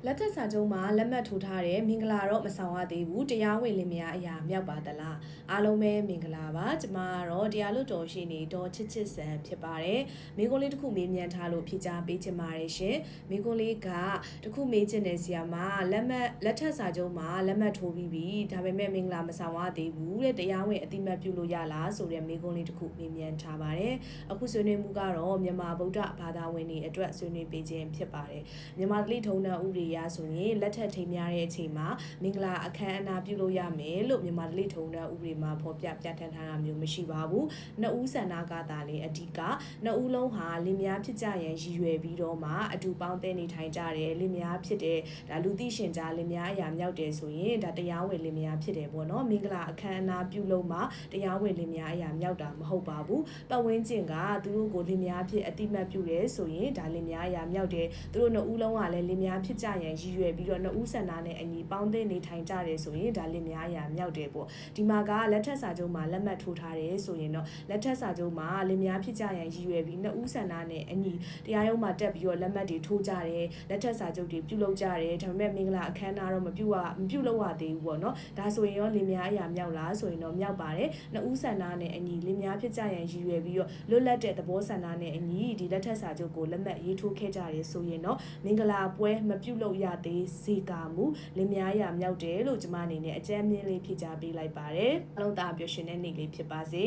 လက်ထက်စာချုပ်မှာလက်မှတ်ထိုးထားတဲ့မင်္ဂလာတော့မဆောင်ရသေးဘူးတရားဝင်လင်မယားအရာမြောက်ပါသလားအားလုံးပဲမင်္ဂလာပါကျမကတော့တရားလွတ်တော်ရှိနေတော့ချစ်ချစ်ဆန်ဖြစ်ပါတယ်မိကုန်းလေးတစ်ခုမေးမြန်းထားလို့ဖြေကြားပေးချင်ပါတယ်ရှင်မိကုန်းလေးကတစ်ခုမေးချင်တဲ့ဆရာမလက်ထက်စာချုပ်မှာလက်မှတ်ထိုးပြီးပြီဒါပေမဲ့မင်္ဂလာမဆောင်ရသေးဘူးတဲ့တရားဝင်အတိမတ်ပြုလို့ရလားဆိုတဲ့မိကုန်းလေးတစ်ခုမေးမြန်းထားပါတယ်အခုဆွေးနွေးမှုကတော့မြန်မာဗုဒ္ဓဘာသာဝင်တွေအတွက်ဆွေးနွေးပေးခြင်းဖြစ်ပါတယ်မြန်မာတလိထုံးတန်းဥပဒေဆိုရင်လက်ထက်ထိမ်းများတဲ့အချိန်မှာမင်္ဂလာအခမ်းအနားပြုလို့ရမယ်လို့မြန်မာဓလေ့ထုံးတမ်းဥပဒေမှာဖော်ပြပြဋ္ဌာန်းထားတာမျိုးမရှိပါဘူး။နှစ်ဦးဆန္ဒကသာလေအဓိကနှစ်ဦးလုံးဟာလင်မယားဖြစ်ကြရန်ရည်ရွယ်ပြီးတော့မှအတူပေါင်းသင်းနေထိုင်ကြတယ်လင်မယားဖြစ်တဲ့ဒါလူသိရှင်ကြားလင်မယားအရာမြောက်တယ်ဆိုရင်ဒါတရားဝင်လင်မယားဖြစ်တယ်ပေါ့နော်မင်္ဂလာအခမ်းအနားပြုလို့မှတရားဝင်လင်မယားအရာမြောက်တာမဟုတ်ပါဘူး။ပတ်ဝန်းကျင်ကသူတို့ကိုလင်မယားဖြစ်အတိမတ်ပြုတယ်ဆိုရင်ဒါလင်မယားအရာမြောက်တယ်သူတို့နှစ်ဦးလုံးကလည်းလင်မယားဖြစ်ကြရန်ရည်ရွယ်ပြီးတော့နှစ်ဦးဆန္ဒနဲ့အညီပေါင်းသင်းနေထိုင်ကြတယ်ဆိုရင်ဒါလင်မယားအရာမြောက်တယ်ပေါ့ဒီမှာကလက်ထက်စာချုပ်မှာလက်မှတ်ထိုးထားတယ်ဆိုရင်တော့လက်ထက်စာချုပ်မှာလင်မယားဖြစ်ကြရန်ရည်ရွယ်ပြီးနှစ်ဦးဆန္ဒနဲ့အညီတရားရုံးမှာတက်ပြီးတော့လက်မှတ်တွေထိုးကြတယ်လက်ထက်စာချုပ်တွေပြုလုပ်ကြတယ်ဒါပေမဲ့မင်္ဂလာအခမ်းအနားတော့မပြုလုပ်ရသေးဘူးပေါ့နော်ဒါဆိုရင်ရောလင်မယားအရာမြောက်လားဆိုရင်တော့မြောက်ပါတယ်နှစ်ဦးဆန္ဒနဲ့အညီလင်မယားဖြစ်ကြရန်ရည်ရွယ်ပြီးတော့လွတ်လပ်တဲ့သဘောဆန္ဒနဲ့အညီဒီလက်ထက်စာချုပ်ကိုလက်မှတ်ရေးထိုးခဲ့ကြတယ်ဆိုရင်တော့မင်္ဂလာပွဲမပြုလုပ်ရသေးစေကာမူလင်မယားရာမြောက်တယ်လို့ကျမအနေနဲ့အကြမ်းမြင်လေးဖြေကြားပေးလိုက်ပါတယ်အားလုံးသာပျော်ရွှင်တဲ့နေ့လေးဖြစ်ပါစေ